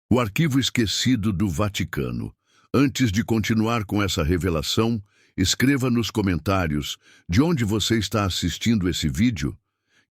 O arquivo esquecido do Vaticano. Antes de continuar com essa revelação, escreva nos comentários de onde você está assistindo esse vídeo.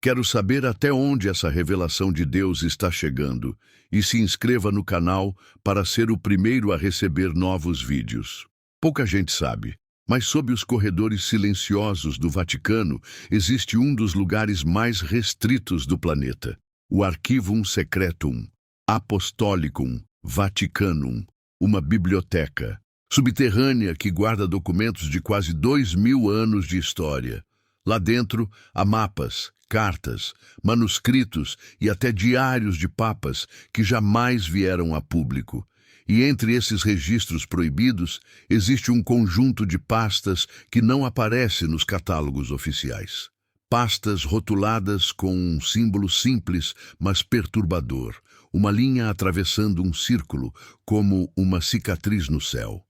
Quero saber até onde essa revelação de Deus está chegando e se inscreva no canal para ser o primeiro a receber novos vídeos. Pouca gente sabe, mas sob os corredores silenciosos do Vaticano existe um dos lugares mais restritos do planeta, o Archivum Secretum Apostolicum Vaticanum, uma biblioteca subterrânea que guarda documentos de quase 2000 anos de história. Lá dentro há mapas, cartas, manuscritos e até diários de papas que jamais vieram a público. E entre esses registros proibidos existe um conjunto de pastas que não aparece nos catálogos oficiais. Pastas rotuladas com um símbolo simples, mas perturbador, uma linha atravessando um círculo, como uma cicatriz no céu.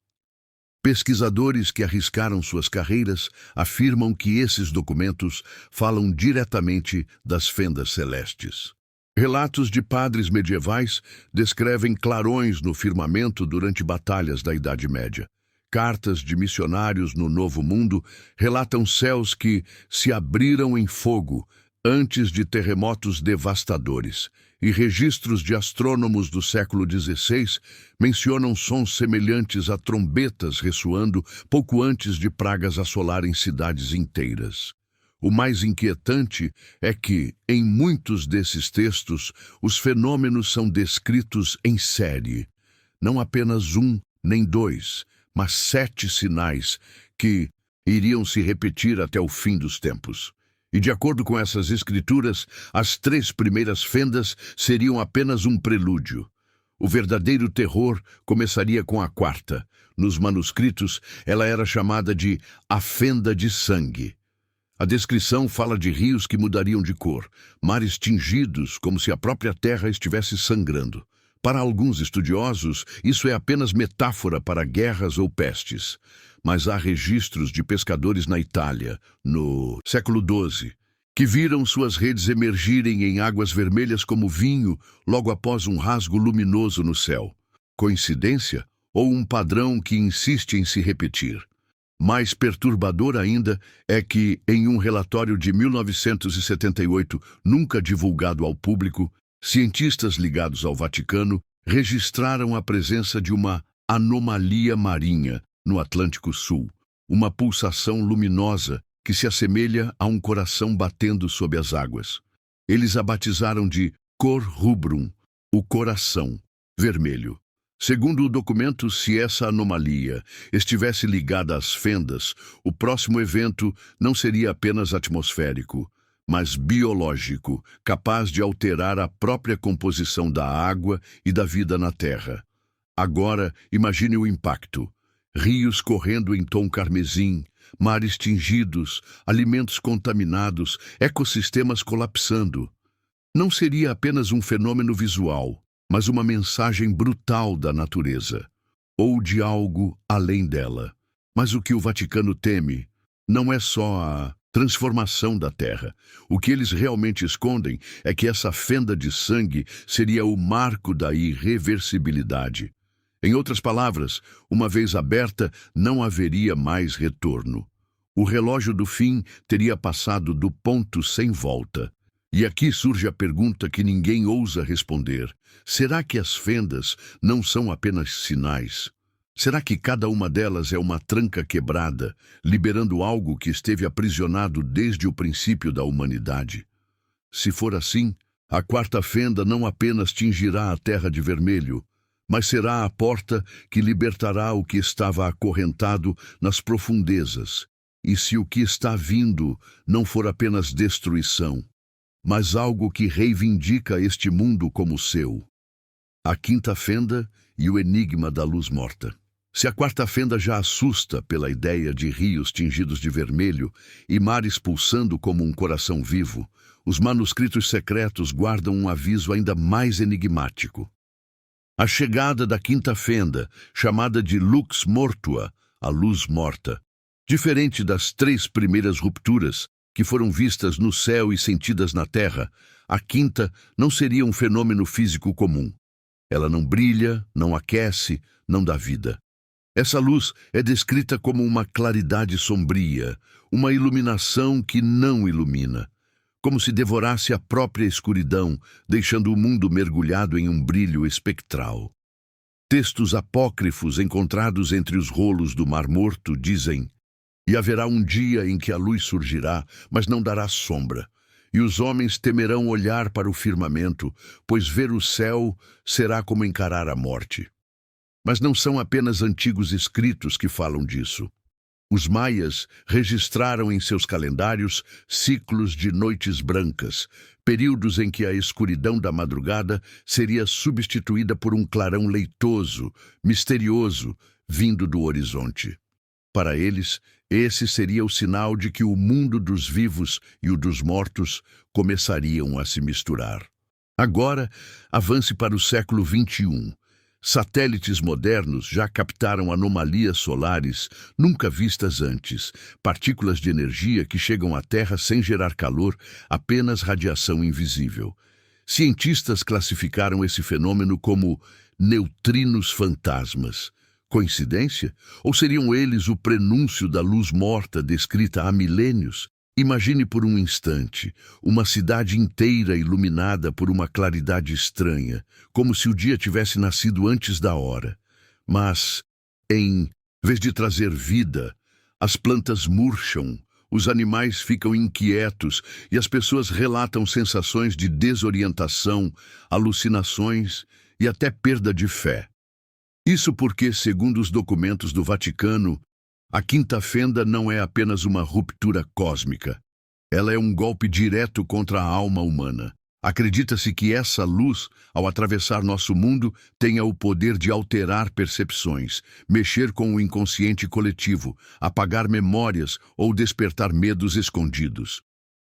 Pesquisadores que arriscaram suas carreiras afirmam que esses documentos falam diretamente das fendas celestes. Relatos de padres medievais descrevem clarões no firmamento durante batalhas da Idade Média. Cartas de missionários no Novo Mundo relatam céus que se abriram em fogo antes de terremotos devastadores, e registros de astrônomos do século XVI mencionam sons semelhantes a trombetas ressoando pouco antes de pragas assolarem cidades inteiras. O mais inquietante é que, em muitos desses textos, os fenômenos são descritos em série. Não apenas um, nem dois, mas 7 sinais que iriam se repetir até o fim dos tempos. E de acordo com essas escrituras, as 3 primeiras fendas seriam apenas um prelúdio. O verdadeiro terror começaria com a 4ª. Nos manuscritos, ela era chamada de a Fenda de Sangue. A descrição fala de rios que mudariam de cor, mares tingidos como se a própria terra estivesse sangrando. Para alguns estudiosos, isso é apenas metáfora para guerras ou pestes. Mas há registros de pescadores na Itália, no século XII, que viram suas redes emergirem em águas vermelhas como vinho logo após um rasgo luminoso no céu. Coincidência ou um padrão que insiste em se repetir? Mais perturbador ainda é que, em um relatório de 1978, nunca divulgado ao público, cientistas ligados ao Vaticano registraram a presença de uma anomalia marinha no Atlântico Sul, uma pulsação luminosa que se assemelha a um coração batendo sob as águas. Eles a batizaram de Cor Rubrum, o coração vermelho. Segundo o documento, se essa anomalia estivesse ligada às fendas, o próximo evento não seria apenas atmosférico, mas biológico, capaz de alterar a própria composição da água e da vida na Terra. Agora, imagine o impacto. Rios correndo em tom carmesim, mares tingidos, alimentos contaminados, ecossistemas colapsando. Não seria apenas um fenômeno visual, mas uma mensagem brutal da natureza, ou de algo além dela. Mas o que o Vaticano teme não é só a transformação da Terra. O que eles realmente escondem é que essa fenda de sangue seria o marco da irreversibilidade. Em outras palavras, uma vez aberta, não haveria mais retorno. O relógio do fim teria passado do ponto sem volta. E aqui surge a pergunta que ninguém ousa responder. Será que as fendas não são apenas sinais? Será que cada uma delas é uma tranca quebrada, liberando algo que esteve aprisionado desde o princípio da humanidade? Se for assim, a 4ª fenda não apenas tingirá a terra de vermelho, mas será a porta que libertará o que estava acorrentado nas profundezas. E se o que está vindo não for apenas destruição, mas algo que reivindica este mundo como seu? A 5ª fenda e o enigma da luz morta. Se a 4ª fenda já assusta pela ideia de rios tingidos de vermelho e mares pulsando como um coração vivo, os manuscritos secretos guardam um aviso ainda mais enigmático. A chegada da 5ª fenda, chamada de Lux Mortua, a luz morta, diferente das 3 primeiras rupturas, que foram vistas no céu e sentidas na terra, a 5ª não seria um fenômeno físico comum. Ela não brilha, não aquece, não dá vida. Essa luz é descrita como uma claridade sombria, uma iluminação que não ilumina, como se devorasse a própria escuridão, deixando o mundo mergulhado em um brilho espectral. Textos apócrifos encontrados entre os rolos do Mar Morto dizem: "E haverá um dia em que a luz surgirá, mas não dará sombra, e os homens temerão olhar para o firmamento, pois ver o céu será como encarar a morte." Mas não são apenas antigos escritos que falam disso. Os maias registraram em seus calendários ciclos de noites brancas, períodos em que a escuridão da madrugada seria substituída por um clarão leitoso, misterioso, vindo do horizonte. Para eles, esse seria o sinal de que o mundo dos vivos e o dos mortos começariam a se misturar. Agora, avance para o século XXI. Satélites modernos já captaram anomalias solares nunca vistas antes, partículas de energia que chegam à Terra sem gerar calor, apenas radiação invisível. Cientistas classificaram esse fenômeno como neutrinos fantasmas. Coincidência? Ou seriam eles o prenúncio da luz morta descrita há milênios? Imagine por um instante uma cidade inteira iluminada por uma claridade estranha, como se o dia tivesse nascido antes da hora. Mas, em vez de trazer vida, as plantas murcham, os animais ficam inquietos e as pessoas relatam sensações de desorientação, alucinações e até perda de fé. Isso porque, segundo os documentos do Vaticano, a quinta fenda não é apenas uma ruptura cósmica. Ela é um golpe direto contra a alma humana. Acredita-se que essa luz, ao atravessar nosso mundo, tenha o poder de alterar percepções, mexer com o inconsciente coletivo, apagar memórias ou despertar medos escondidos.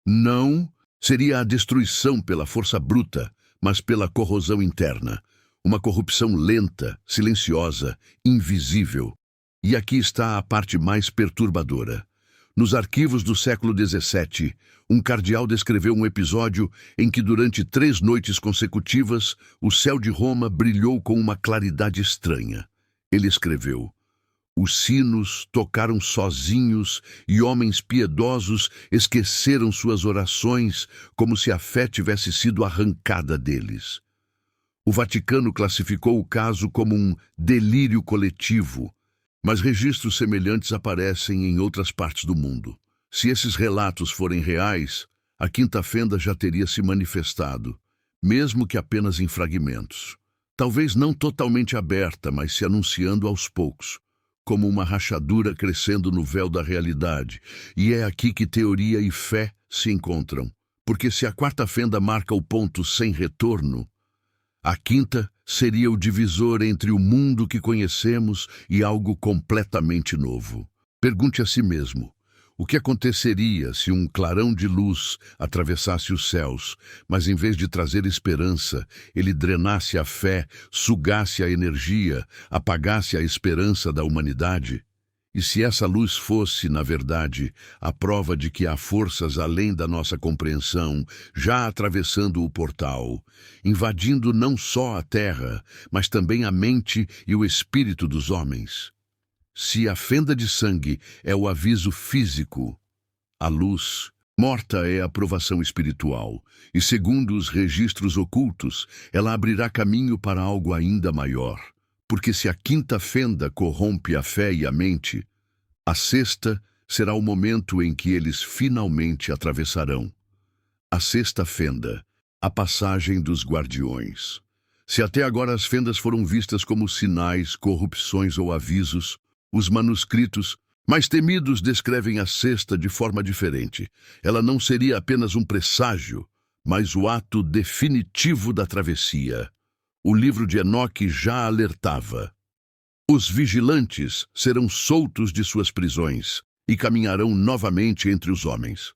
Não seria a destruição pela força bruta, mas pela corrosão interna. Uma corrupção lenta, silenciosa, invisível. E aqui está a parte mais perturbadora. Nos arquivos do século XVII, um cardeal descreveu um episódio em que durante 3 noites consecutivas, o céu de Roma brilhou com uma claridade estranha. Ele escreveu: "Os sinos tocaram sozinhos e homens piedosos esqueceram suas orações como se a fé tivesse sido arrancada deles." O Vaticano classificou o caso como um delírio coletivo, mas registros semelhantes aparecem em outras partes do mundo. Se esses relatos forem reais, a quinta fenda já teria se manifestado, mesmo que apenas em fragmentos. Talvez não totalmente aberta, mas se anunciando aos poucos, como uma rachadura crescendo no véu da realidade. E é aqui que teoria e fé se encontram, porque se a quarta fenda marca o ponto sem retorno, a quinta seria o divisor entre o mundo que conhecemos e algo completamente novo. Pergunte a si mesmo: o que aconteceria se um clarão de luz atravessasse os céus, mas em vez de trazer esperança, ele drenasse a fé, sugasse a energia, apagasse a esperança da humanidade? E se essa luz fosse, na verdade, a prova de que há forças além da nossa compreensão, já atravessando o portal, invadindo não só a terra, mas também a mente e o espírito dos homens? Se a fenda de sangue é o aviso físico, a luz morta é a provação espiritual, e segundo os registros ocultos, ela abrirá caminho para algo ainda maior. Porque se a quinta fenda corrompe a fé e a mente, a sexta será o momento em que eles finalmente atravessarão. A sexta fenda, a passagem dos guardiões. Se até agora as fendas foram vistas como sinais, corrupções ou avisos, os manuscritos mais temidos descrevem a sexta de forma diferente. Ela não seria apenas um presságio, mas o ato definitivo da travessia. O livro de Enoque já alertava: os vigilantes serão soltos de suas prisões e caminharão novamente entre os homens.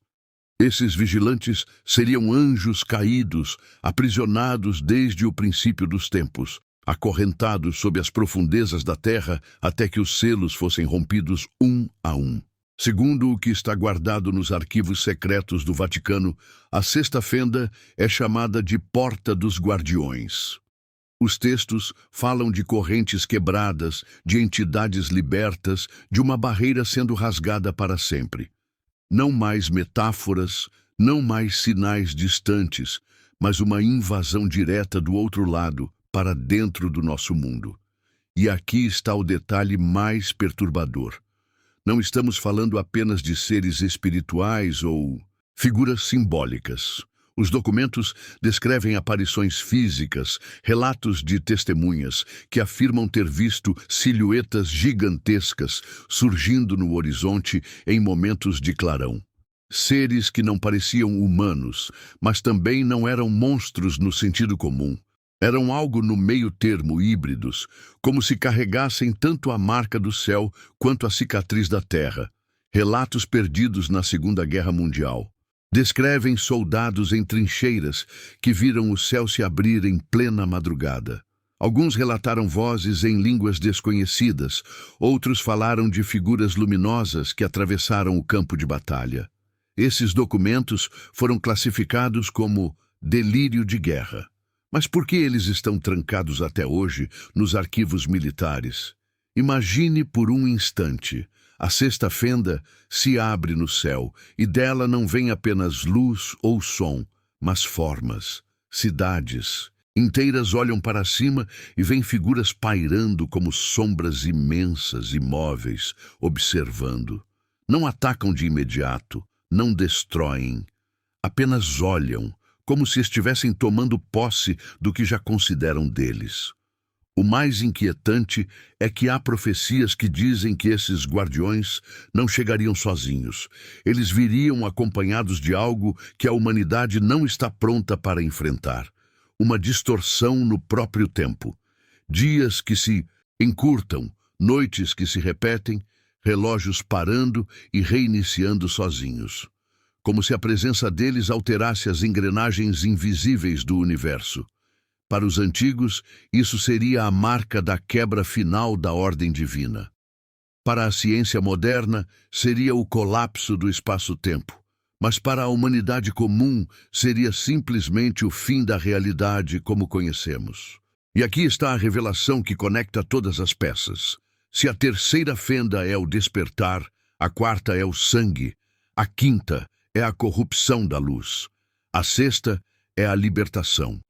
Esses vigilantes seriam anjos caídos, aprisionados desde o princípio dos tempos, acorrentados sob as profundezas da terra até que os selos fossem rompidos um a um. Segundo o que está guardado nos arquivos secretos do Vaticano, a sexta fenda é chamada de Porta dos Guardiões. Os textos falam de correntes quebradas, de entidades libertas, de uma barreira sendo rasgada para sempre. Não mais metáforas, não mais sinais distantes, mas uma invasão direta do outro lado, para dentro do nosso mundo. E aqui está o detalhe mais perturbador. Não estamos falando apenas de seres espirituais ou figuras simbólicas. Os documentos descrevem aparições físicas, relatos de testemunhas que afirmam ter visto silhuetas gigantescas surgindo no horizonte em momentos de clarão. Seres que não pareciam humanos, mas também não eram monstros no sentido comum. Eram algo no meio termo, híbridos, como se carregassem tanto a marca do céu quanto a cicatriz da terra. Relatos perdidos na Segunda Guerra Mundial. Descrevem soldados em trincheiras que viram o céu se abrir em plena madrugada. Alguns relataram vozes em línguas desconhecidas, outros falaram de figuras luminosas que atravessaram o campo de batalha. Esses documentos foram classificados como delírio de guerra. Mas por que eles estão trancados até hoje nos arquivos militares? Imagine por um instante. A sexta fenda se abre no céu e dela não vem apenas luz ou som, mas formas, cidades. Inteiras olham para cima e veem figuras pairando como sombras imensas, imóveis, observando. Não atacam de imediato, não destroem, apenas olham, como se estivessem tomando posse do que já consideram deles. O mais inquietante é que há profecias que dizem que esses guardiões não chegariam sozinhos. Eles viriam acompanhados de algo que a humanidade não está pronta para enfrentar. Uma distorção no próprio tempo. Dias que se encurtam, noites que se repetem, relógios parando e reiniciando sozinhos. Como se a presença deles alterasse as engrenagens invisíveis do universo. Para os antigos, isso seria a marca da quebra final da ordem divina. Para a ciência moderna, seria o colapso do espaço-tempo. Mas para a humanidade comum, seria simplesmente o fim da realidade como conhecemos. E aqui está a revelação que conecta todas as peças. Se a terceira fenda é o despertar, a quarta é o sangue, a quinta é a corrupção da luz, a sexta é a libertação.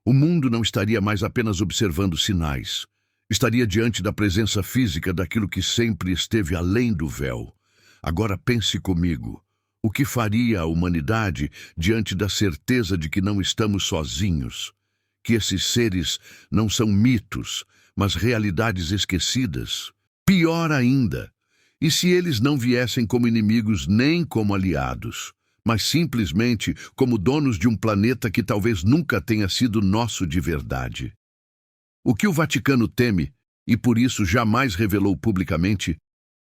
O mundo não estaria mais apenas observando sinais. Estaria diante da presença física daquilo que sempre esteve além do véu. Agora pense comigo. O que faria a humanidade diante da certeza de que não estamos sozinhos? Que esses seres não são mitos, mas realidades esquecidas? Pior ainda, e se eles não viessem como inimigos nem como aliados? Mas simplesmente como donos de um planeta que talvez nunca tenha sido nosso de verdade. O que o Vaticano teme, e por isso jamais revelou publicamente,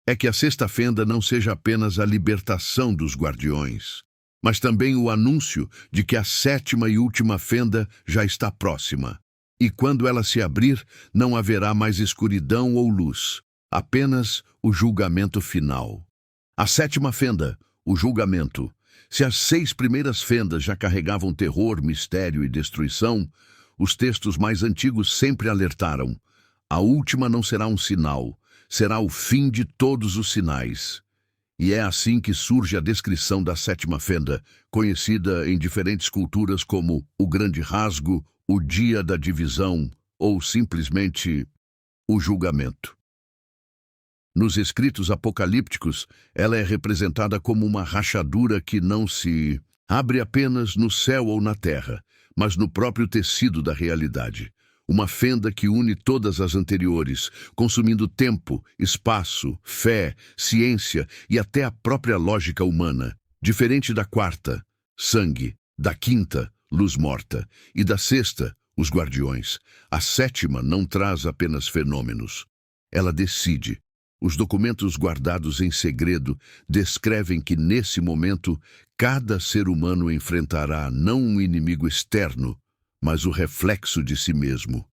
é que a sexta fenda não seja apenas a libertação dos guardiões, mas também o anúncio de que a sétima e última fenda já está próxima. E quando ela se abrir, não haverá mais escuridão ou luz, apenas o julgamento final. A sétima fenda, o julgamento. Se as 6 primeiras fendas já carregavam terror, mistério e destruição, os textos mais antigos sempre alertaram. A última não será um sinal, será o fim de todos os sinais. E é assim que surge a descrição da sétima fenda, conhecida em diferentes culturas como o grande rasgo, o dia da divisão ou simplesmente o julgamento. Nos escritos apocalípticos, ela é representada como uma rachadura que não se abre apenas no céu ou na terra, mas no próprio tecido da realidade. Uma fenda que une todas as anteriores, consumindo tempo, espaço, fé, ciência e até a própria lógica humana. Diferente da quarta, sangue, da quinta, luz morta, e da sexta, os guardiões. A sétima não traz apenas fenômenos. Ela decide. Os documentos guardados em segredo descrevem que, nesse momento, cada ser humano enfrentará não um inimigo externo, mas o reflexo de si mesmo.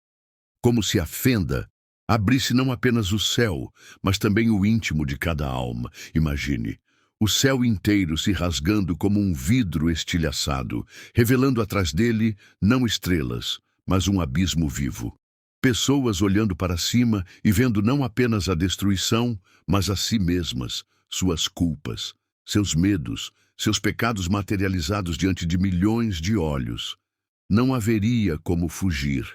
Como se a fenda abrisse não apenas o céu, mas também o íntimo de cada alma. Imagine, o céu inteiro se rasgando como um vidro estilhaçado, revelando atrás dele não estrelas, mas um abismo vivo. Pessoas olhando para cima e vendo não apenas a destruição, mas a si mesmas, suas culpas, seus medos, seus pecados materializados diante de milhões de olhos. Não haveria como fugir,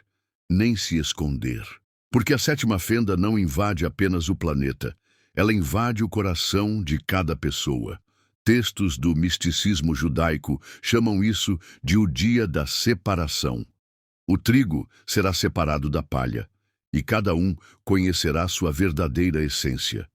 nem se esconder. Porque a sétima fenda não invade apenas o planeta, ela invade o coração de cada pessoa. Textos do misticismo judaico chamam isso de o dia da separação. O trigo será separado da palha, e cada um conhecerá sua verdadeira essência.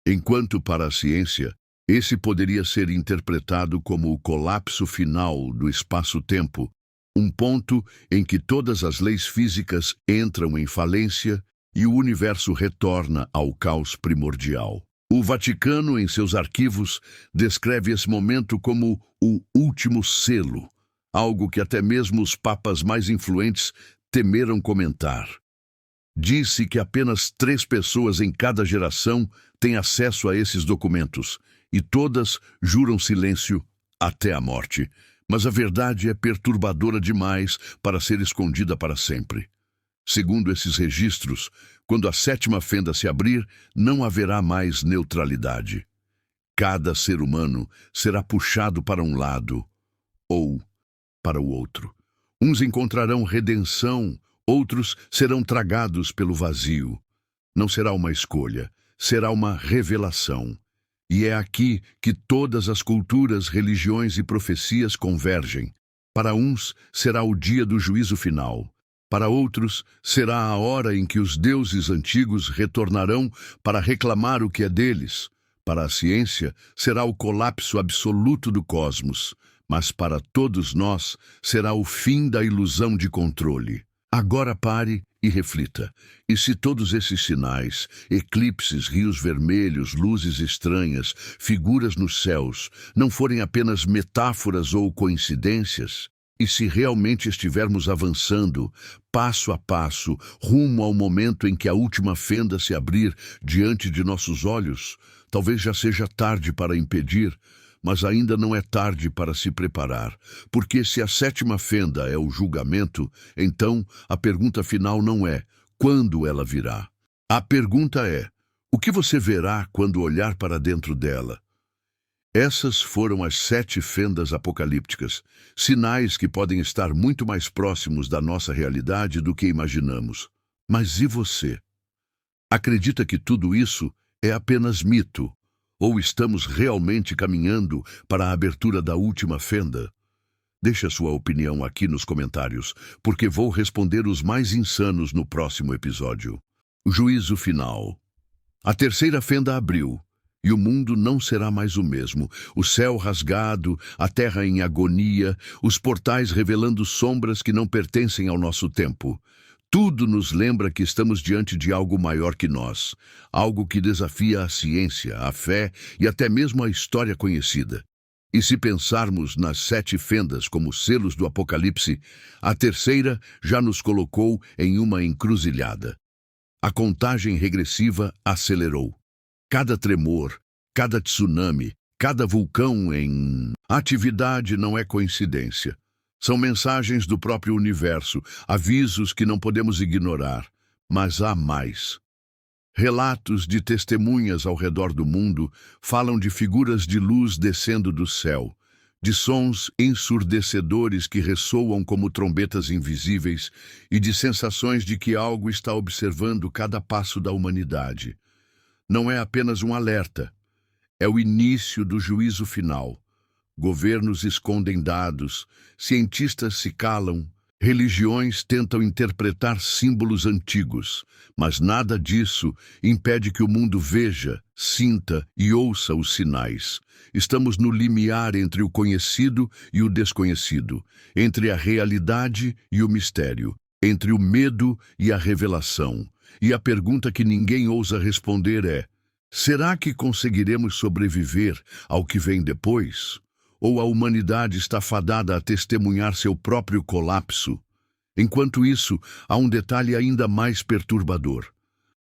Enquanto para a ciência, esse poderia ser interpretado como o colapso final do espaço-tempo, um ponto em que todas as leis físicas entram em falência e o universo retorna ao caos primordial. O Vaticano, em seus arquivos, descreve esse momento como o último selo, algo que até mesmo os papas mais influentes temeram comentar. Disse que apenas 3 pessoas em cada geração têm acesso a esses documentos, e todas juram silêncio até a morte. Mas a verdade é perturbadora demais para ser escondida para sempre. Segundo esses registros, quando a sétima fenda se abrir, não haverá mais neutralidade. Cada ser humano será puxado para um lado ou para o outro. Uns encontrarão redenção, outros serão tragados pelo vazio. Não será uma escolha, será uma revelação. E é aqui que todas as culturas, religiões e profecias convergem. Para uns será o dia do juízo final. Para outros será a hora em que os deuses antigos retornarão para reclamar o que é deles. Para a ciência será o colapso absoluto do cosmos. Mas para todos nós será o fim da ilusão de controle. Agora pare e reflita. E se todos esses sinais, eclipses, rios vermelhos, luzes estranhas, figuras nos céus, não forem apenas metáforas ou coincidências? E se realmente estivermos avançando, passo a passo, rumo ao momento em que a última fenda se abrir diante de nossos olhos, talvez já seja tarde para impedir, mas ainda não é tarde para se preparar, porque se a sétima fenda é o julgamento, então a pergunta final não é quando ela virá. A pergunta é: o que você verá quando olhar para dentro dela? Essas foram as 7 fendas apocalípticas, sinais que podem estar muito mais próximos da nossa realidade do que imaginamos. Mas e você? Acredita que tudo isso é apenas mito? Ou estamos realmente caminhando para a abertura da última fenda? Deixe a sua opinião aqui nos comentários, porque vou responder os mais insanos no próximo episódio. O juízo final. A terceira fenda abriu, e o mundo não será mais o mesmo. O céu rasgado, a terra em agonia, os portais revelando sombras que não pertencem ao nosso tempo. Tudo nos lembra que estamos diante de algo maior que nós, algo que desafia a ciência, a fé e até mesmo a história conhecida. E se pensarmos nas 7 fendas como selos do Apocalipse, a terceira já nos colocou em uma encruzilhada. A contagem regressiva acelerou. Cada tremor, cada tsunami, cada vulcão em atividade não é coincidência. São mensagens do próprio universo, avisos que não podemos ignorar, mas há mais. Relatos de testemunhas ao redor do mundo falam de figuras de luz descendo do céu, de sons ensurdecedores que ressoam como trombetas invisíveis e de sensações de que algo está observando cada passo da humanidade. Não é apenas um alerta, é o início do juízo final. Governos escondem dados, cientistas se calam, religiões tentam interpretar símbolos antigos, mas nada disso impede que o mundo veja, sinta e ouça os sinais. Estamos no limiar entre o conhecido e o desconhecido, entre a realidade e o mistério, entre o medo e a revelação. E a pergunta que ninguém ousa responder é: será que conseguiremos sobreviver ao que vem depois? Ou a humanidade está fadada a testemunhar seu próprio colapso? Enquanto isso, há um detalhe ainda mais perturbador.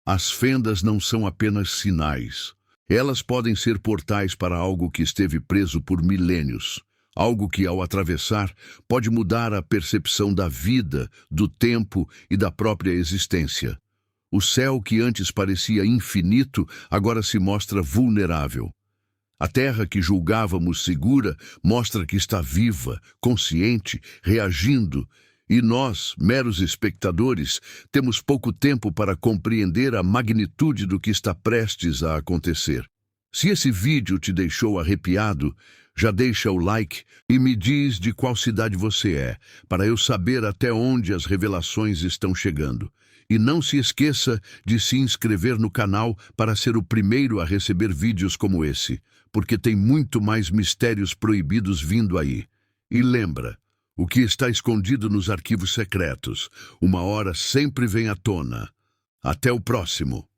As fendas não são apenas sinais. Elas podem ser portais para algo que esteve preso por milênios. Algo que, ao atravessar, pode mudar a percepção da vida, do tempo e da própria existência. O céu que antes parecia infinito, agora se mostra vulnerável. A terra que julgávamos segura mostra que está viva, consciente, reagindo, e nós, meros espectadores, temos pouco tempo para compreender a magnitude do que está prestes a acontecer. Se esse vídeo te deixou arrepiado, já deixa o like e me diz de qual cidade você é, para eu saber até onde as revelações estão chegando. E não se esqueça de se inscrever no canal para ser o primeiro a receber vídeos como esse, porque tem muito mais mistérios proibidos vindo aí. E lembra, o que está escondido nos arquivos secretos, uma hora sempre vem à tona. Até o próximo!